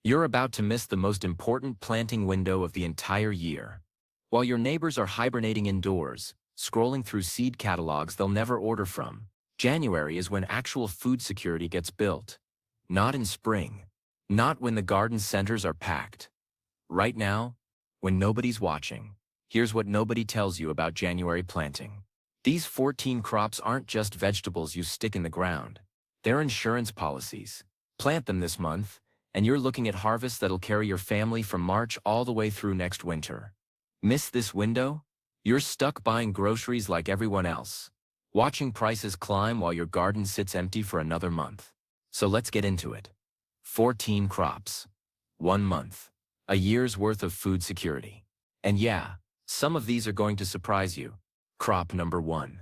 You're about to miss the most important planting window of the entire year. While your neighbors are hibernating indoors, scrolling through seed catalogs they'll never order from, January is when actual food security gets built. Not in spring. Not when the garden centers are packed. Right now, when nobody's watching. Here's what nobody tells you about January planting. These 14 crops aren't just vegetables you stick in the ground. They're insurance policies. Plant them this month, and you're looking at harvests that'll carry your family from March all the way through next winter. Miss this window? You're stuck buying groceries like everyone else, watching prices climb while your garden sits empty for another month. So let's get into it. 14 crops. 1 month. A year's worth of food security. And yeah, some of these are going to surprise you. Crop number 1.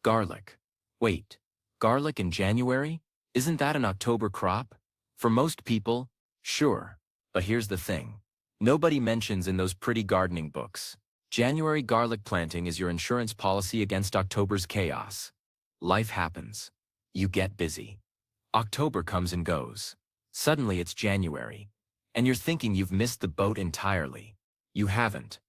Garlic. Wait, garlic in January? Isn't that an October crop? For most people, sure. But here's the thing. Nobody mentions in those pretty gardening books. January garlic planting is your insurance policy against October's chaos. Life happens. You get busy. October comes and goes. Suddenly it's January. And you're thinking you've missed the boat entirely. You haven't.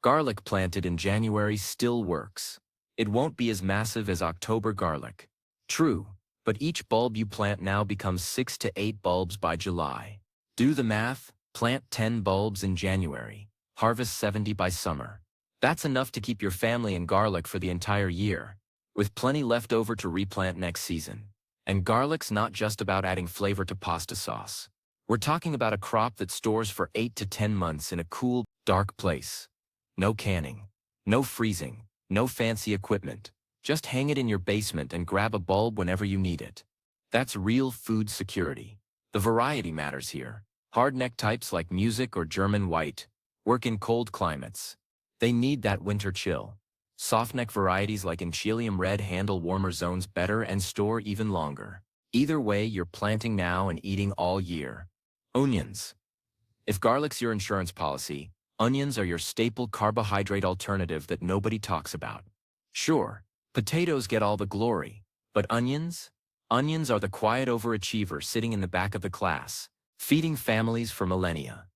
Garlic planted in January still works. It won't be as massive as October garlic. True, but each bulb you plant now becomes 6 to 8 bulbs by July. Do the math, plant 10 bulbs in January, harvest 70 by summer. That's enough to keep your family in garlic for the entire year, with plenty left over to replant next season. And garlic's not just about adding flavor to pasta sauce. We're talking about a crop that stores for 8 to 10 months in a cool, dark place. No canning, no freezing, no fancy equipment. Just hang it in your basement and grab a bulb whenever you need it. That's real food security. The variety matters here. Hardneck types like Music or German White work in cold climates. They need that winter chill. Softneck varieties like Enchilium Red handle warmer zones better and store even longer. Either way, you're planting now and eating all year. Onions. If garlic's your insurance policy, onions are your staple carbohydrate alternative that nobody talks about. Sure, potatoes get all the glory, but onions? Onions are the quiet overachiever sitting in the back of the class, feeding families for millennia.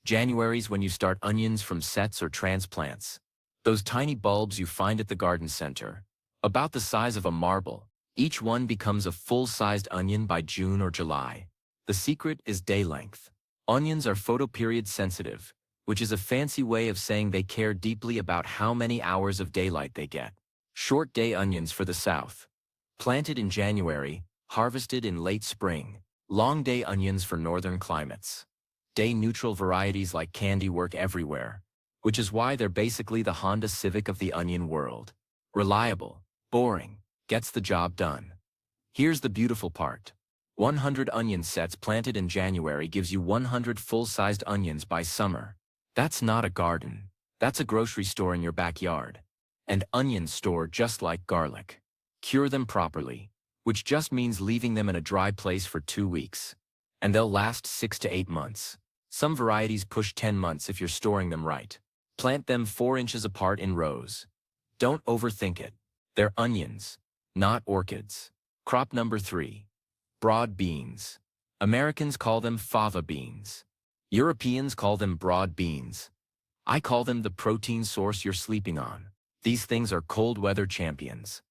January's when you start onions from sets or transplants. Those tiny bulbs you find at the garden center, about the size of a marble, each one becomes a full-sized onion by June or July. The secret is day length. Onions are photoperiod sensitive, which is a fancy way of saying they care deeply about how many hours of daylight they get. Short day onions for the South. Planted in January, harvested in late spring. Long day onions for northern climates. Day-neutral varieties like Candy work everywhere, which is why they're basically the Honda Civic of the onion world. Reliable, boring, gets the job done. Here's the beautiful part. 100 onion sets planted in January gives you 100 full-sized onions by summer. That's not a garden. That's a grocery store in your backyard. And onions store just like garlic. Cure them properly, which just means leaving them in a dry place for 2 weeks. And they'll last 6 to 8 months. Some varieties push 10 months if you're storing them right. Plant them 4 inches apart in rows. Don't overthink it. They're onions, not orchids. Crop number 3. Broad beans. Americans call them fava beans. Europeans call them broad beans. I call them the protein source you're sleeping on. These things are cold weather champions.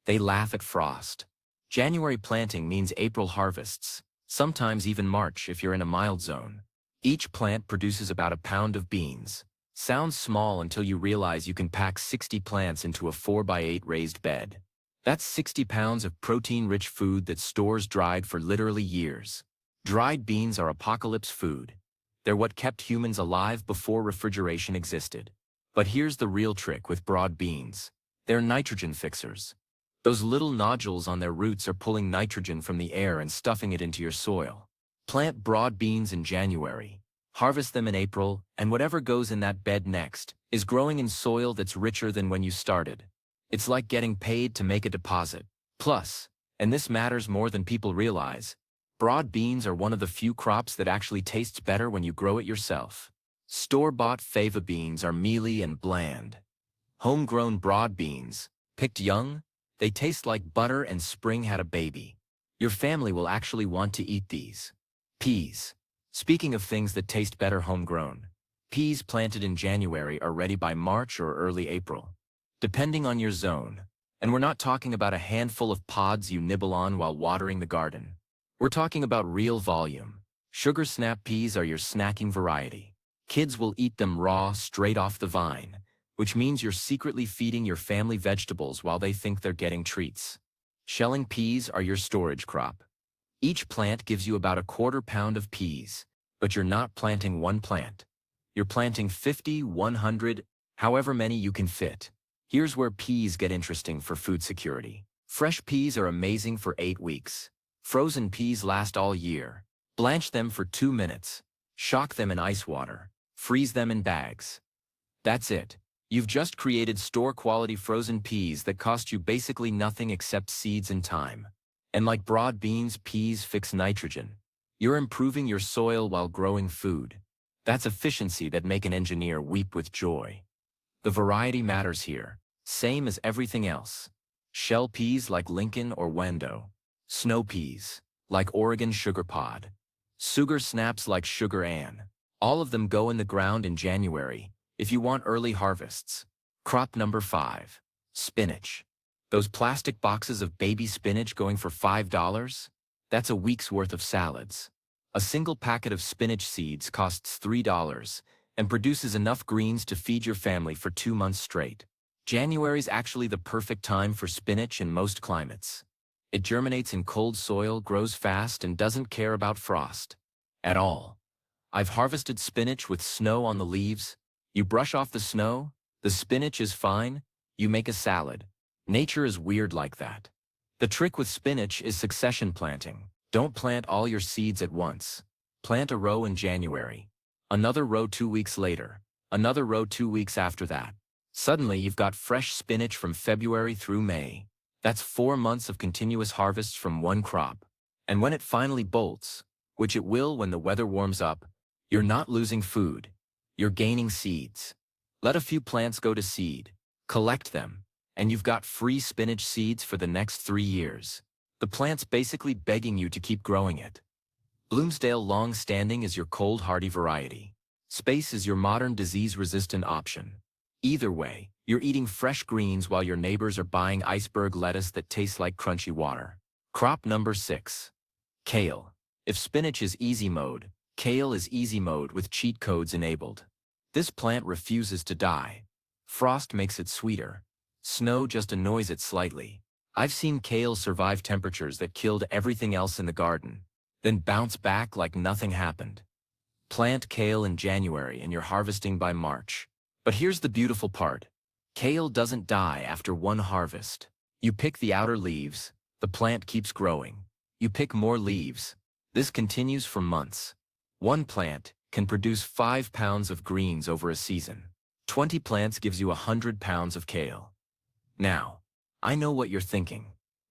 They laugh at frost. January planting means April harvests, sometimes even March if you're in a mild zone. Each plant produces about a pound of beans. Sounds small until you realize you can pack 60 plants into a 4x8 raised bed. That's 60 pounds of protein-rich food that stores dried for literally years. Dried beans are apocalypse food. They're what kept humans alive before refrigeration existed. But here's the real trick with broad beans. They're nitrogen fixers. Those little nodules on their roots are pulling nitrogen from the air and stuffing it into your soil. Plant broad beans in January. Harvest them in April, and whatever goes in that bed next is growing in soil that's richer than when you started. It's like getting paid to make a deposit. Plus, and this matters more than people realize, broad beans are one of the few crops that actually tastes better when you grow it yourself. Store-bought fava beans are mealy and bland. Homegrown broad beans, picked young, they taste like butter and spring had a baby. Your family will actually want to eat these. Peas. Speaking of things that taste better homegrown, peas planted in January are ready by March or early April, depending on your zone. And we're not talking about a handful of pods you nibble on while watering the garden. We're talking about real volume. Sugar snap peas are your snacking variety. Kids will eat them raw, straight off the vine, which means you're secretly feeding your family vegetables while they think they're getting treats. Shelling peas are your storage crop. Each plant gives you about a quarter pound of peas, but you're not planting one plant. You're planting 50, 100, however many you can fit. Here's where peas get interesting for food security. Fresh peas are amazing for 8 weeks. Frozen peas last all year. Blanch them for 2 minutes. Shock them in ice water. Freeze them in bags. That's it. You've just created store-quality frozen peas that cost you basically nothing except seeds and time. And like broad beans, peas fix nitrogen. You're improving your soil while growing food. That's efficiency that make an engineer weep with joy. The variety matters here, same as everything else. Shell peas like Lincoln or Wendo. Snow peas, like Oregon Sugar Pod. Sugar snaps like Sugar Ann. All of them go in the ground in January, if you want early harvests. Crop number 5. Spinach. Those plastic boxes of baby spinach going for $5? That's a week's worth of salads. A single packet of spinach seeds costs $3 and produces enough greens to feed your family for 2 months straight. January's actually the perfect time for spinach in most climates. It germinates in cold soil, grows fast, and doesn't care about frost at all. I've harvested spinach with snow on the leaves. You brush off the snow, the spinach is fine, you make a salad. Nature is weird like that. The trick with spinach is succession planting. Don't plant all your seeds at once. Plant a row in January, another row 2 weeks later, another row 2 weeks after that. Suddenly you've got fresh spinach from February through May. That's 4 months of continuous harvests from one crop. And when it finally bolts, which it will when the weather warms up, you're not losing food. You're gaining seeds. Let a few plants go to seed. Collect them, and you've got free spinach seeds for the next 3 years. The plant's basically begging you to keep growing it. Bloomsdale Long Standing is your cold hardy variety. Space is your modern disease-resistant option. Either way, you're eating fresh greens while your neighbors are buying iceberg lettuce that tastes like crunchy water. Crop number 6. Kale. If spinach is easy mode, kale is easy mode with cheat codes enabled. This plant refuses to die. Frost makes it sweeter. Snow just annoys it slightly. I've seen kale survive temperatures that killed everything else in the garden, then bounce back like nothing happened. Plant kale in January and you're harvesting by March. But here's the beautiful part. Kale doesn't die after one harvest. You pick the outer leaves, the plant keeps growing. You pick more leaves. This continues for months. One plant can produce 5 pounds of greens over a season. 20 plants gives you 100 pounds of kale. Now, I know what you're thinking.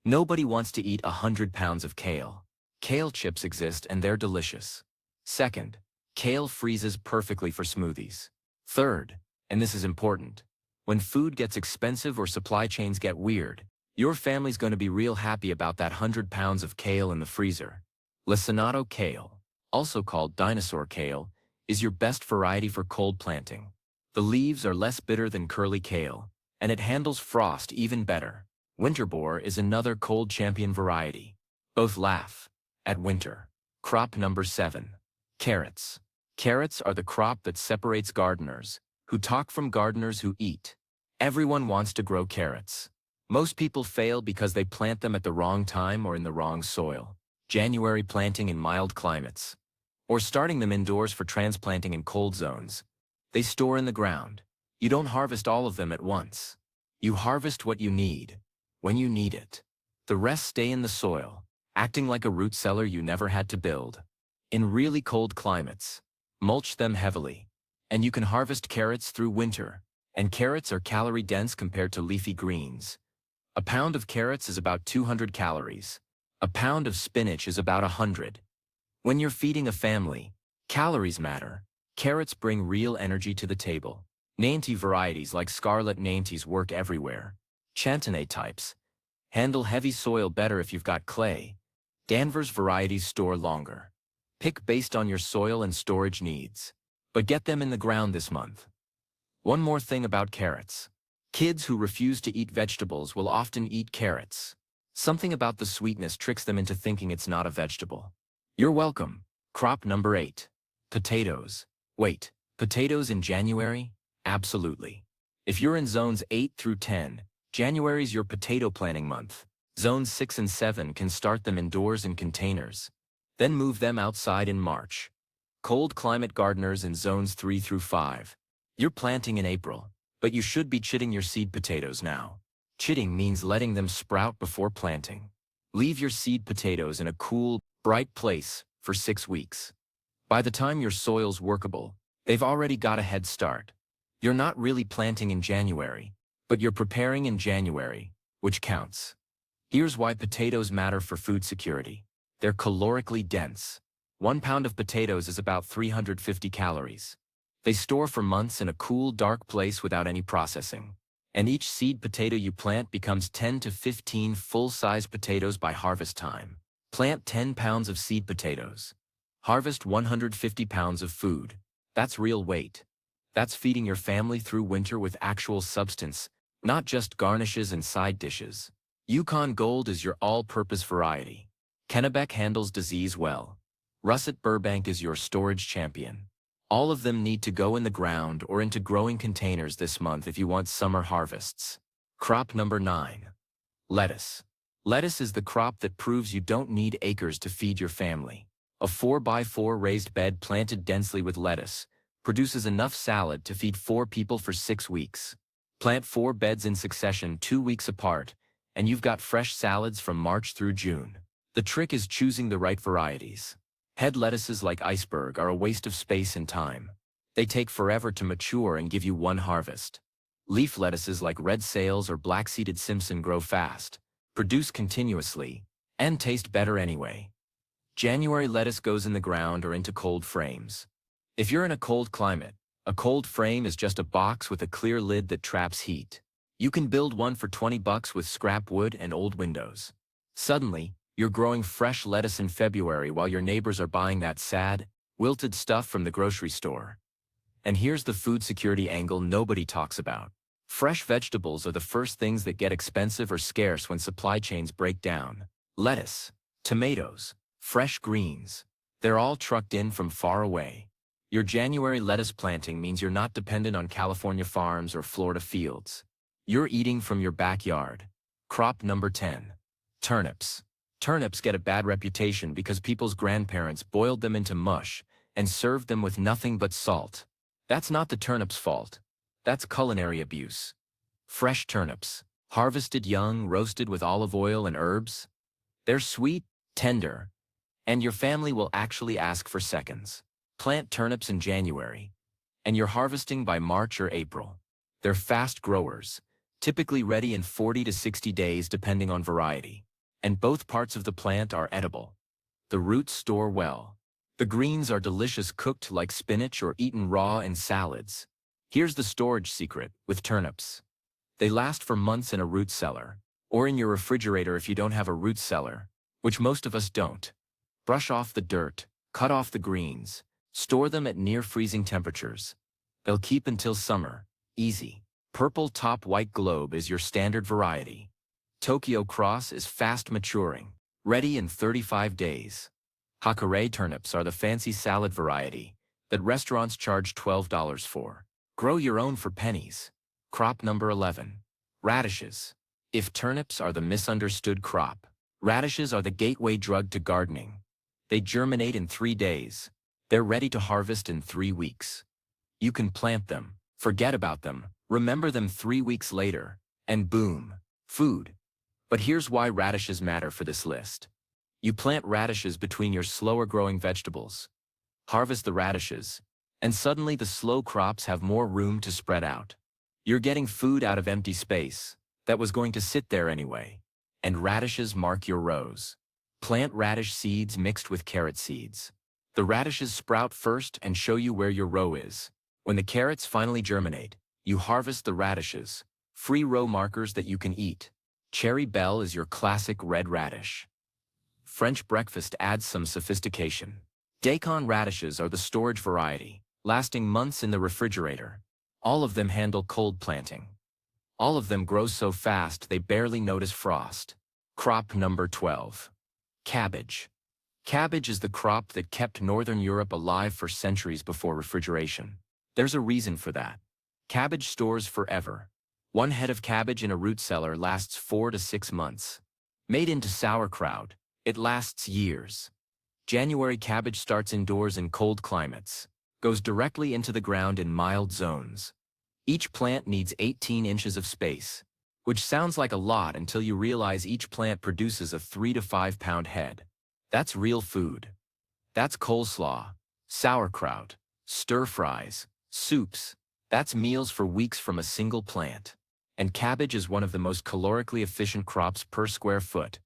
Nobody wants to eat 100 pounds of kale. Kale chips exist and they're delicious. Second, kale freezes perfectly for smoothies. Third, and this is important, when food gets expensive or supply chains get weird, your family's going to be real happy about that 100 pounds of kale in the freezer. Lacinato kale, also called dinosaur kale, is your best variety for cold planting. The leaves are less bitter than curly kale, and it handles frost even better. Winterbore is another cold champion variety. Both laugh at winter. Crop number 7. Carrots. Carrots are the crop that separates gardeners who talk from gardeners who eat. Everyone wants to grow carrots. Most people fail because they plant them at the wrong time or in the wrong soil. January planting in mild climates, or starting them indoors for transplanting in cold zones. They store in the ground. You don't harvest all of them at once. You harvest what you need, when you need it. The rest stay in the soil, acting like a root cellar you never had to build. In really cold climates, mulch them heavily, and you can harvest carrots through winter. And carrots are calorie-dense compared to leafy greens. A pound of carrots is about 200 calories. A pound of spinach is about 100. When you're feeding a family, calories matter. Carrots bring real energy to the table. Nanty varieties like Scarlet Nanties work everywhere. Chantenay types handle heavy soil better if you've got clay. Danvers varieties store longer. Pick based on your soil and storage needs. But get them in the ground this month. One more thing about carrots. Kids who refuse to eat vegetables will often eat carrots. Something about the sweetness tricks them into thinking it's not a vegetable. You're welcome. Crop number 8. Potatoes. Wait, potatoes in January? Absolutely. If you're in zones 8 through 10, January's your potato planting month. Zones 6 and 7 can start them indoors in containers. Then move them outside in March. Cold climate gardeners in zones 3 through 5. You're planting in April, but you should be chitting your seed potatoes now. Chitting means letting them sprout before planting. Leave your seed potatoes in a cool, bright place for 6 weeks. By the time your soil's workable, they've already got a head start. You're not really planting in January, but you're preparing in January, which counts. Here's why potatoes matter for food security. They're calorically dense. 1 pound of potatoes is about 350 calories. They store for months in a cool, dark place without any processing. And each seed potato you plant becomes 10 to 15 full-size potatoes by harvest time. Plant 10 pounds of seed potatoes. Harvest 150 pounds of food. That's real weight. That's feeding your family through winter with actual substance, not just garnishes and side dishes. Yukon Gold is your all-purpose variety. Kennebec handles disease well. Russet Burbank is your storage champion. All of them need to go in the ground or into growing containers this month if you want summer harvests. Crop number 9. Lettuce. Lettuce is the crop that proves you don't need acres to feed your family. A 4x4 raised bed planted densely with lettuce produces enough salad to feed 4 people for 6 weeks. Plant 4 beds in succession 2 weeks apart, and you've got fresh salads from March through June. The trick is choosing the right varieties. Head lettuces like Iceberg are a waste of space and time. They take forever to mature and give you one harvest. Leaf lettuces like Red Sales or Black-Seeded Simpson grow fast, produce continuously, and taste better anyway. January lettuce goes in the ground or into cold frames. If you're in a cold climate, a cold frame is just a box with a clear lid that traps heat. You can build one for $20 with scrap wood and old windows. Suddenly, you're growing fresh lettuce in February while your neighbors are buying that sad, wilted stuff from the grocery store. And here's the food security angle nobody talks about. Fresh vegetables are the first things that get expensive or scarce when supply chains break down. Lettuce, tomatoes, fresh greens. They're all trucked in from far away. Your January lettuce planting means you're not dependent on California farms or Florida fields. You're eating from your backyard. Crop number 10. Turnips. Turnips get a bad reputation because people's grandparents boiled them into mush and served them with nothing but salt. That's not the turnip's fault. That's culinary abuse. Fresh turnips, harvested young, roasted with olive oil and herbs. They're sweet, tender, and your family will actually ask for seconds. Plant turnips in January, and you're harvesting by March or April. They're fast growers, typically ready in 40 to 60 days depending on variety. And both parts of the plant are edible. The roots store well. The greens are delicious cooked like spinach or eaten raw in salads. Here's the storage secret with turnips. They last for months in a root cellar, or in your refrigerator if you don't have a root cellar, which most of us don't. Brush off the dirt, cut off the greens, store them at near freezing temperatures. They'll keep until summer, easy. Purple top white globe is your standard variety. Tokyo Cross is fast maturing, ready in 35 days. Hakurei turnips are the fancy salad variety that restaurants charge $12 for. Grow your own for pennies. Crop number 11. Radishes. If turnips are the misunderstood crop, radishes are the gateway drug to gardening. They germinate in 3 days. They're ready to harvest in 3 weeks. You can plant them, forget about them, remember them 3 weeks later, and boom, food. But here's why radishes matter for this list. You plant radishes between your slower-growing vegetables. Harvest the radishes, and suddenly the slow crops have more room to spread out. You're getting food out of empty space that was going to sit there anyway. And radishes mark your rows. Plant radish seeds mixed with carrot seeds. The radishes sprout first and show you where your row is. When the carrots finally germinate, you harvest the radishes, free row markers that you can eat. Cherry Belle is your classic red radish. French breakfast adds some sophistication. Daikon radishes are the storage variety, lasting months in the refrigerator. All of them handle cold planting. All of them grow so fast they barely notice frost. Crop number 12. Cabbage. Cabbage is the crop that kept Northern Europe alive for centuries before refrigeration. There's a reason for that. Cabbage stores forever. One head of cabbage in a root cellar lasts 4 to 6 months. Made into sauerkraut, it lasts years. January cabbage starts indoors in cold climates, goes directly into the ground in mild zones. Each plant needs 18 inches of space, which sounds like a lot until you realize each plant produces a 3 to 5 pound head. That's real food. That's coleslaw, sauerkraut, stir-fries, soups. That's meals for weeks from a single plant. And cabbage is one of the most calorically efficient crops per square foot.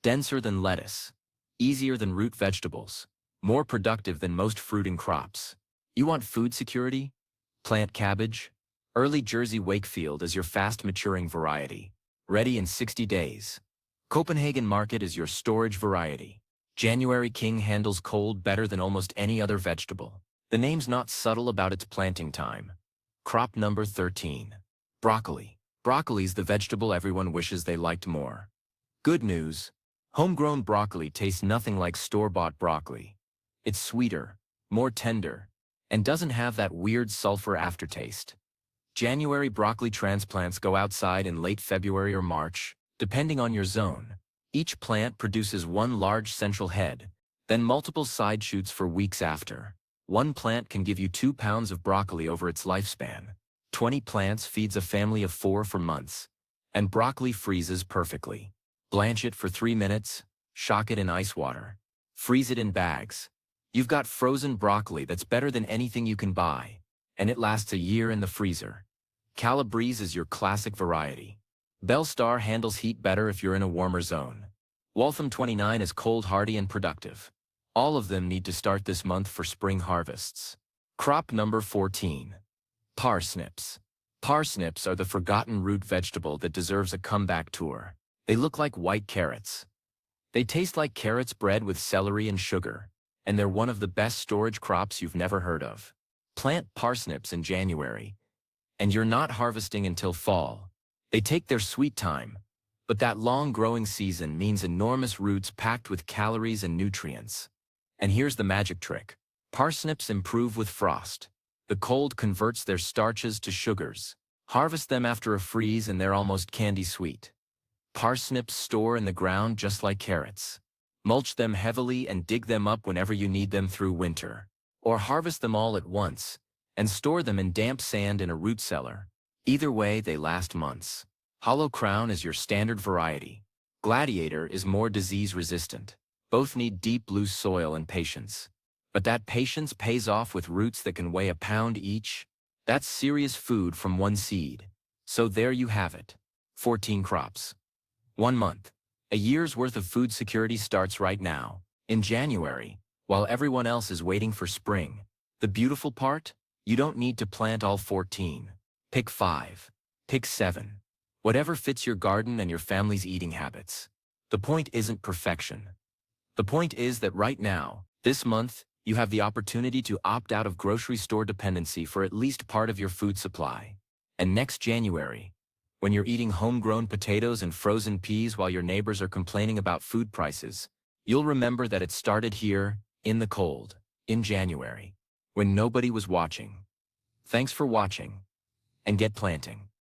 Denser than lettuce. Easier than root vegetables. More productive than most fruiting crops. You want food security? Plant cabbage. Early Jersey Wakefield is your fast-maturing variety. Ready in 60 days. Copenhagen Market is your storage variety. January King handles cold better than almost any other vegetable. The name's not subtle about its planting time. Crop number 13. Broccoli. Broccoli's the vegetable everyone wishes they liked more. Good news. Homegrown broccoli tastes nothing like store-bought broccoli. It's sweeter, more tender, and doesn't have that weird sulfur aftertaste. January broccoli transplants go outside in late February or March, depending on your zone. Each plant produces one large central head, then multiple side shoots for weeks after. One plant can give you 2 pounds of broccoli over its lifespan. 20 plants feeds a family of 4 for months. And broccoli freezes perfectly. Blanch it for 3 minutes, shock it in ice water. Freeze it in bags. You've got frozen broccoli that's better than anything you can buy. And it lasts a year in the freezer. Calabrese is your classic variety. Belstar handles heat better if you're in a warmer zone. Waltham 29 is cold hardy and productive. All of them need to start this month for spring harvests. Crop number 14. Parsnips. Parsnips are the forgotten root vegetable that deserves a comeback tour. They look like white carrots. They taste like carrots bred with celery and sugar, and they're one of the best storage crops you've never heard of. Plant parsnips in January, and you're not harvesting until fall. They take their sweet time, but that long growing season means enormous roots packed with calories and nutrients. And here's the magic trick. Parsnips improve with frost. The cold converts their starches to sugars. Harvest them after a freeze and they're almost candy sweet. Parsnips store in the ground just like carrots. Mulch them heavily and dig them up whenever you need them through winter. Or harvest them all at once and store them in damp sand in a root cellar. Either way, they last months. Hollow Crown is your standard variety. Gladiator is more disease-resistant. Both need deep, loose soil and patience. But that patience pays off with roots that can weigh a pound each. That's serious food from one seed. So there you have it. 14 crops. 1 month. A year's worth of food security starts right now, in January, while everyone else is waiting for spring. The beautiful part? You don't need to plant all 14. Pick 5. Pick 7. Whatever fits your garden and your family's eating habits. The point isn't perfection. The point is that right now, this month, you have the opportunity to opt out of grocery store dependency for at least part of your food supply. And next January, when you're eating homegrown potatoes and frozen peas while your neighbors are complaining about food prices, you'll remember that it started here, in the cold, in January, when nobody was watching. Thanks for watching, and get planting.